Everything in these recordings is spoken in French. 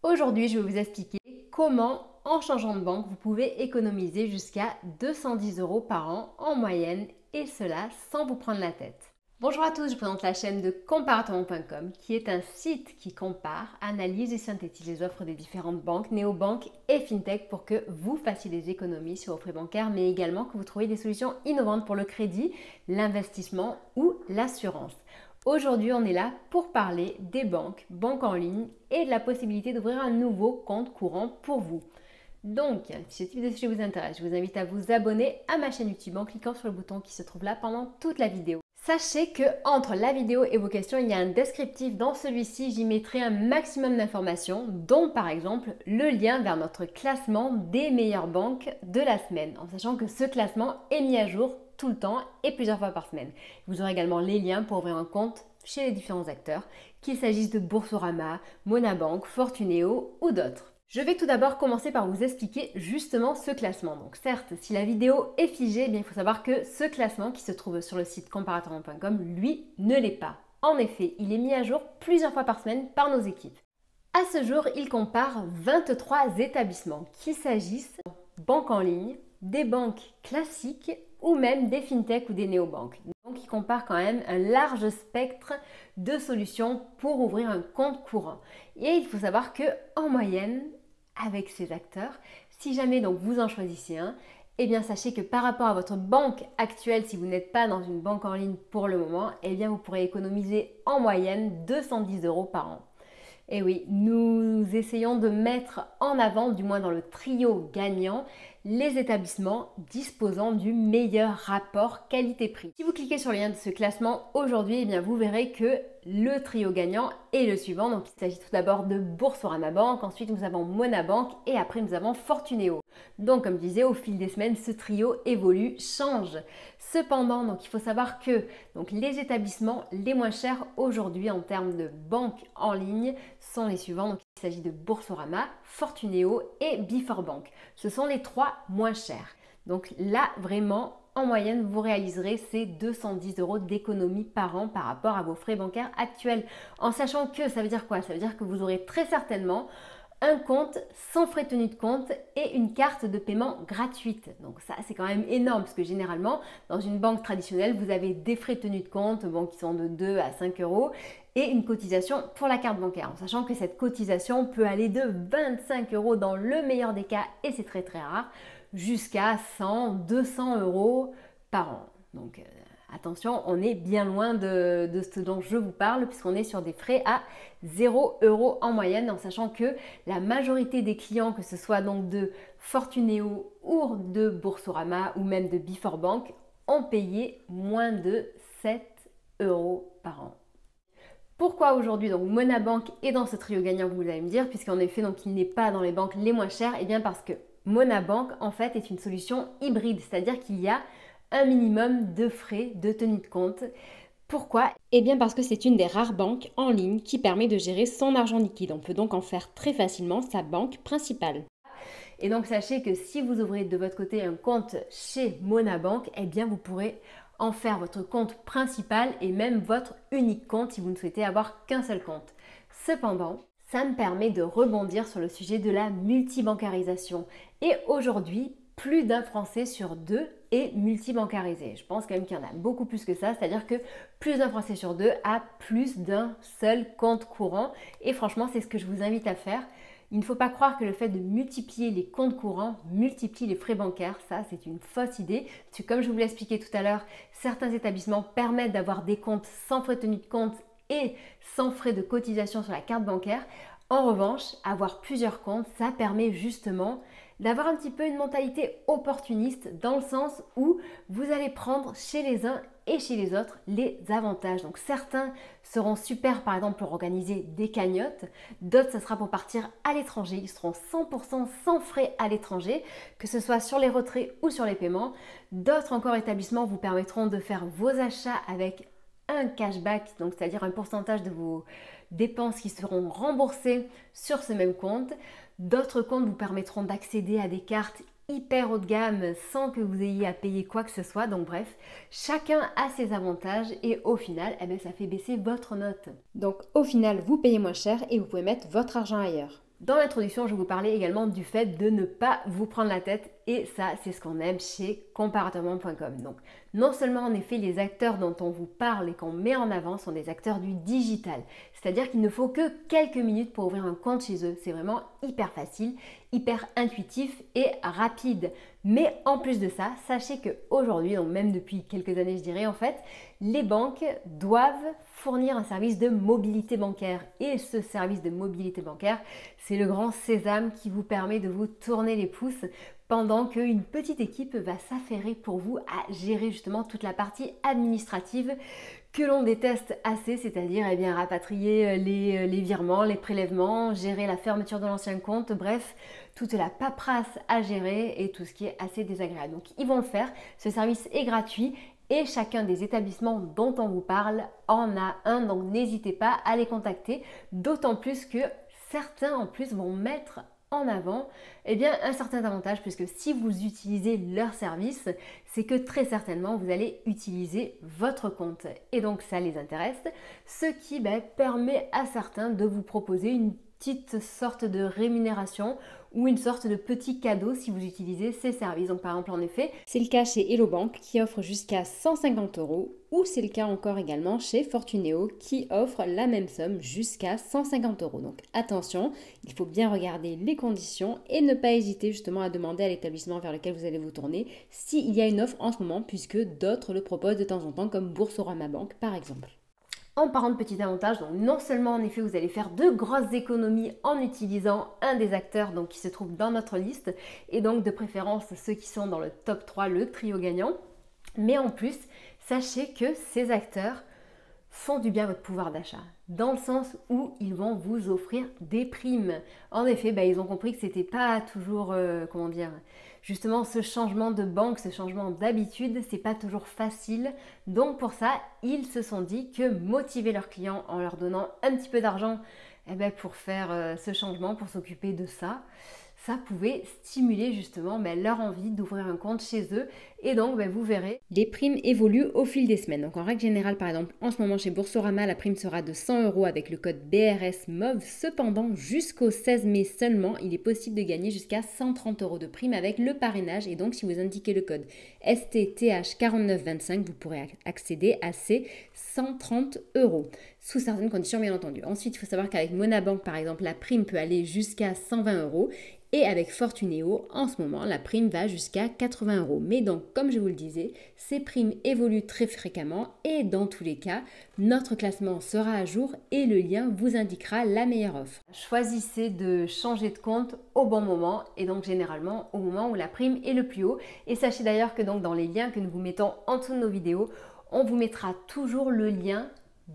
Aujourd'hui, je vais vous expliquer comment, en changeant de banque, vous pouvez économiser jusqu'à 210 euros par an en moyenne et cela sans vous prendre la tête. Bonjour à tous, je présente la chaîne de comparatonline.com qui est un site qui compare, analyse et synthétise les offres des différentes banques, néobanques et fintech pour que vous fassiez des économies sur vos frais bancaires mais également que vous trouviez des solutions innovantes pour le crédit, l'investissement ou l'assurance. Aujourd'hui, on est là pour parler des banques en ligne et de la possibilité d'ouvrir un nouveau compte courant pour vous. Donc, si ce type de sujet vous intéresse, je vous invite à vous abonner à ma chaîne YouTube en cliquant sur le bouton qui se trouve là pendant toute la vidéo. Sachez que entre la vidéo et vos questions, il y a un descriptif. Dans celui-ci, j'y mettrai un maximum d'informations, dont par exemple le lien vers notre classement des meilleures banques de la semaine, en sachant que ce classement est mis à jour tout le temps et plusieurs fois par semaine. Vous aurez également les liens pour ouvrir un compte chez les différents acteurs, qu'il s'agisse de Boursorama, Monabank, Fortuneo ou d'autres. Je vais tout d'abord commencer par vous expliquer justement ce classement. Donc certes, si la vidéo est figée, il faut savoir que ce classement qui se trouve sur le site comparatonline.com, lui, ne l'est pas. En effet, il est mis à jour plusieurs fois par semaine par nos équipes. À ce jour, il compare 23 établissements, qu'il s'agisse de banques en ligne, des banques classiques ou même des fintechs ou des néobanques. Donc il compare quand même un large spectre de solutions pour ouvrir un compte courant. Et il faut savoir que en moyenne, avec ces acteurs, si jamais donc vous en choisissez un, eh bien sachez que par rapport à votre banque actuelle, si vous n'êtes pas dans une banque en ligne pour le moment, eh bien vous pourrez économiser en moyenne 210 euros par an. Et oui, nous essayons de mettre en avant, du moins dans le trio gagnant, les établissements disposant du meilleur rapport qualité-prix. Si vous cliquez sur le lien de ce classement aujourd'hui, eh bien vous verrez que le trio gagnant est le suivant. Donc il s'agit tout d'abord de Boursorama Bank, ensuite nous avons Monabank et après nous avons Fortuneo. Donc comme je disais, au fil des semaines, ce trio évolue, change. Cependant, donc il faut savoir que donc, les établissements les moins chers aujourd'hui en termes de banque en ligne sont les suivants. Donc, il s'agit de Boursorama, Fortuneo et Biforbank. Ce sont les trois moins chers. Donc là, vraiment, en moyenne, vous réaliserez ces 210 euros d'économie par an par rapport à vos frais bancaires actuels. En sachant que, ça veut dire quoi? Ça veut dire que vous aurez très certainement un compte sans frais de tenue de compte et une carte de paiement gratuite. Donc ça, c'est quand même énorme parce que généralement, dans une banque traditionnelle, vous avez des frais de tenue de compte qui sont de 2 à 5 euros et une cotisation pour la carte bancaire. En sachant que cette cotisation peut aller de 25 euros dans le meilleur des cas, et c'est très très rare, jusqu'à 100, 200 euros par an. Donc attention, on est bien loin de ce dont je vous parle puisqu'on est sur des frais à 0 euros en moyenne, en sachant que la majorité des clients, que ce soit donc de Fortuneo ou de Boursorama ou même de Biforbank, ont payé moins de 7 euros par an. Pourquoi aujourd'hui donc Monabank est dans ce trio gagnant, vous allez me dire, puisqu'en effet donc il n'est pas dans les banques les moins chères? Eh bien parce que Monabank en fait est une solution hybride, c'est-à-dire qu'il y a un minimum de frais de tenue de compte. Pourquoi? Eh bien parce que c'est une des rares banques en ligne qui permet de gérer son argent liquide. On peut donc en faire très facilement sa banque principale. Et donc sachez que si vous ouvrez de votre côté un compte chez Monabank, eh bien vous pourrez en faire votre compte principal et même votre unique compte si vous ne souhaitez avoir qu'un seul compte. Cependant, ça me permet de rebondir sur le sujet de la multibancarisation. Et aujourd'hui, plus d'un Français sur deux est multibancarisé. Je pense quand même qu'il y en a beaucoup plus que ça, c'est-à-dire que plus d'un Français sur deux a plus d'un seul compte courant. Et franchement, c'est ce que je vous invite à faire. Il ne faut pas croire que le fait de multiplier les comptes courants multiplie les frais bancaires. Ça, c'est une fausse idée. Parce que comme je vous l'ai expliqué tout à l'heure, certains établissements permettent d'avoir des comptes sans frais de tenue de compte et sans frais de cotisation sur la carte bancaire. En revanche, avoir plusieurs comptes, ça permet justement d'avoir un petit peu une mentalité opportuniste dans le sens où vous allez prendre chez les uns et chez les autres les avantages. Donc certains seront super par exemple pour organiser des cagnottes, d'autres ça sera pour partir à l'étranger, ils seront 100% sans frais à l'étranger, que ce soit sur les retraits ou sur les paiements. D'autres encore établissements vous permettront de faire vos achats avec un cashback, donc c'est-à-dire un pourcentage de vos dépenses qui seront remboursées sur ce même compte. D'autres comptes vous permettront d'accéder à des cartes hyper haut de gamme sans que vous ayez à payer quoi que ce soit. Donc bref, chacun a ses avantages et au final, ça fait baisser votre note. Donc au final, vous payez moins cher et vous pouvez mettre votre argent ailleurs. Dans l'introduction, je vous parlais également du fait de ne pas vous prendre la tête et ça, c'est ce qu'on aime chez comparativement.com. Donc, non seulement en effet, les acteurs dont on vous parle et qu'on met en avant sont des acteurs du digital, c'est-à-dire qu'il ne faut que quelques minutes pour ouvrir un compte chez eux. C'est vraiment hyper facile, hyper intuitif et rapide. Mais en plus de ça, sachez qu'aujourd'hui, donc même depuis quelques années je dirais en fait, les banques doivent fournir un service de mobilité bancaire. Et ce service de mobilité bancaire, c'est le grand sésame qui vous permet de vous tourner les pouces pendant qu'une petite équipe va s'affairer pour vous à gérer justement toute la partie administrative que l'on déteste assez, c'est-à-dire rapatrier les virements, les prélèvements, gérer la fermeture de l'ancien compte, bref, toute la paperasse à gérer et tout ce qui est assez désagréable. Donc ils vont le faire, ce service est gratuit et chacun des établissements dont on vous parle en a un, donc n'hésitez pas à les contacter, d'autant plus que certains en plus vont mettre en avant un certain avantage, puisque si vous utilisez leur service, c'est que très certainement vous allez utiliser votre compte et donc ça les intéresse, ce qui permet à certains de vous proposer une petite sorte de rémunération ou une sorte de petit cadeau si vous utilisez ces services. Donc par exemple en effet, c'est le cas chez Hello Bank qui offre jusqu'à 150 € ou c'est le cas encore également chez Fortuneo qui offre la même somme jusqu'à 150 €. Donc attention, il faut bien regarder les conditions et ne pas hésiter justement à demander à l'établissement vers lequel vous allez vous tourner s'il y a une offre en ce moment, puisque d'autres le proposent de temps en temps comme Boursorama Bank par exemple. En parlant de petits avantages, donc non seulement en effet vous allez faire de grosses économies en utilisant un des acteurs qui se trouve dans notre liste et donc de préférence ceux qui sont dans le top 3, le trio gagnant, mais en plus sachez que ces acteurs font du bien à votre pouvoir d'achat, dans le sens où ils vont vous offrir des primes. En effet, ils ont compris que c'était pas toujours, justement ce changement de banque, ce changement d'habitude, c'est pas toujours facile. Donc pour ça, ils se sont dit que motiver leurs clients en leur donnant un petit peu d'argent pour faire ce changement, pour s'occuper de ça, ça pouvait stimuler justement leur envie d'ouvrir un compte chez eux. Et donc, vous verrez, les primes évoluent au fil des semaines. Donc, en règle générale, par exemple, en ce moment chez Boursorama, la prime sera de 100 € avec le code BRS MOV. Cependant, jusqu'au 16 mai seulement, il est possible de gagner jusqu'à 130 € de prime avec le parrainage. Et donc, si vous indiquez le code STTH4925, vous pourrez accéder à ces 130 €, sous certaines conditions, bien entendu. Ensuite, il faut savoir qu'avec Monabank, par exemple, la prime peut aller jusqu'à 120 €. Et avec Fortuneo, en ce moment, la prime va jusqu'à 80 €. Mais donc, comme je vous le disais, ces primes évoluent très fréquemment et dans tous les cas, notre classement sera à jour et le lien vous indiquera la meilleure offre. Choisissez de changer de compte au bon moment et donc généralement au moment où la prime est le plus haut. Et sachez d'ailleurs que donc dans les liens que nous vous mettons en dessous de nos vidéos, on vous mettra toujours le lien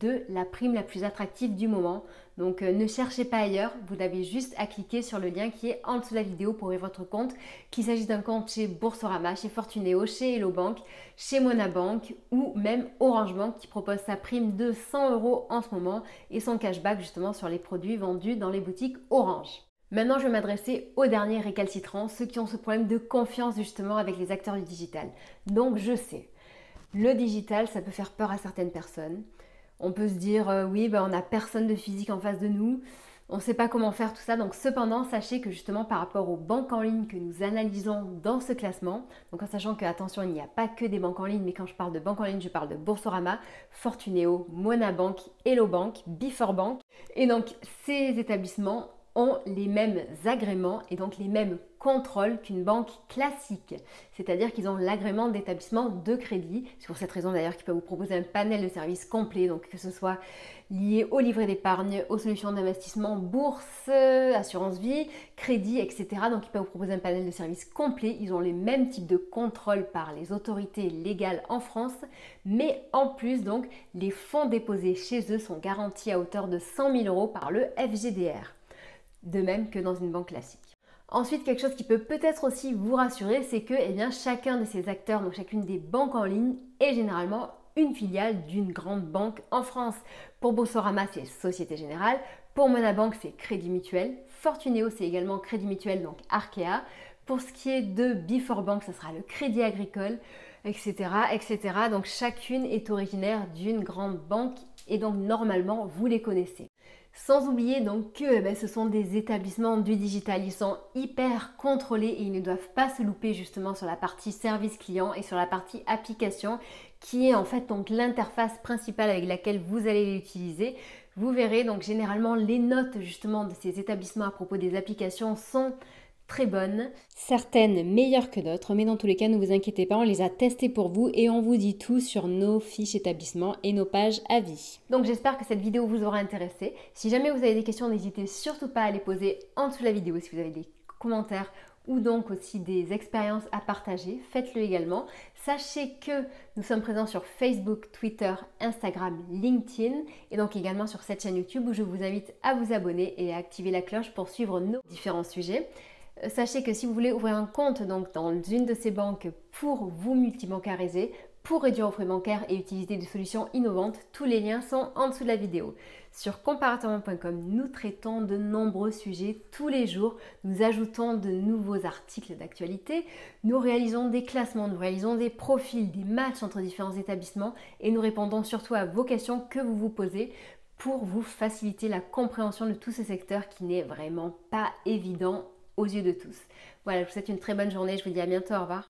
de la prime la plus attractive du moment. Donc ne cherchez pas ailleurs, vous avez juste à cliquer sur le lien qui est en dessous de la vidéo pour ouvrir votre compte, qu'il s'agisse d'un compte chez Boursorama, chez Fortuneo, chez Hello Bank, chez Monabank ou même Orange Bank qui propose sa prime de 100 € en ce moment et son cashback justement sur les produits vendus dans les boutiques Orange. Maintenant, je vais m'adresser aux derniers récalcitrants, ceux qui ont ce problème de confiance justement avec les acteurs du digital. Donc je sais, le digital, ça peut faire peur à certaines personnes. On peut se dire, oui, on n'a personne de physique en face de nous, on ne sait pas comment faire tout ça. Donc cependant, sachez que justement par rapport aux banques en ligne que nous analysons dans ce classement, donc en sachant que, attention, il n'y a pas que des banques en ligne, mais quand je parle de banques en ligne, je parle de Boursorama, Fortuneo, Monabank, Hello Bank, Before Bank. Et donc ces établissements ont les mêmes agréments et donc les mêmes contrôles qu'une banque classique. C'est-à-dire qu'ils ont l'agrément d'établissement de crédit. C'est pour cette raison d'ailleurs qu'ils peuvent vous proposer un panel de services complet, donc que ce soit lié au livret d'épargne, aux solutions d'investissement, bourse, assurance vie, crédit, etc. Donc ils peuvent vous proposer un panel de services complet. Ils ont les mêmes types de contrôles par les autorités légales en France, mais en plus donc les fonds déposés chez eux sont garantis à hauteur de 100 000 € par le FGDR. De même que dans une banque classique. Ensuite, quelque chose qui peut peut-être aussi vous rassurer, c'est que chacun de ces acteurs, donc chacune des banques en ligne, est généralement une filiale d'une grande banque en France. Pour Boursorama, c'est Société Générale. Pour Monabank, c'est Crédit Mutuel. Fortuneo, c'est également Crédit Mutuel, donc Arkea. Pour ce qui est de Before Bank, ce sera le Crédit Agricole, etc., etc. Donc chacune est originaire d'une grande banque et donc normalement, vous les connaissez. Sans oublier donc que ce sont des établissements du digital, ils sont hyper contrôlés et ils ne doivent pas se louper justement sur la partie service client et sur la partie application qui est en fait donc l'interface principale avec laquelle vous allez l'utiliser. Vous verrez donc généralement les notes justement de ces établissements à propos des applications sont très bonnes, certaines meilleures que d'autres, mais dans tous les cas, ne vous inquiétez pas, on les a testées pour vous et on vous dit tout sur nos fiches établissements et nos pages avis. Donc j'espère que cette vidéo vous aura intéressé. Si jamais vous avez des questions, n'hésitez surtout pas à les poser en dessous de la vidéo. Si vous avez des commentaires ou donc aussi des expériences à partager, faites-le également. Sachez que nous sommes présents sur Facebook, Twitter, Instagram, LinkedIn et donc également sur cette chaîne YouTube où je vous invite à vous abonner et à activer la cloche pour suivre nos différents sujets. Sachez que si vous voulez ouvrir un compte donc, dans une de ces banques pour vous multibancariser, pour réduire vos frais bancaires et utiliser des solutions innovantes, tous les liens sont en dessous de la vidéo. Sur comparativement.com, nous traitons de nombreux sujets tous les jours. Nous ajoutons de nouveaux articles d'actualité. Nous réalisons des classements, nous réalisons des profils, des matchs entre différents établissements et nous répondons surtout à vos questions que vous vous posez pour vous faciliter la compréhension de tout ce secteur qui n'est vraiment pas évident aux yeux de tous. Voilà, je vous souhaite une très bonne journée, je vous dis à bientôt, au revoir.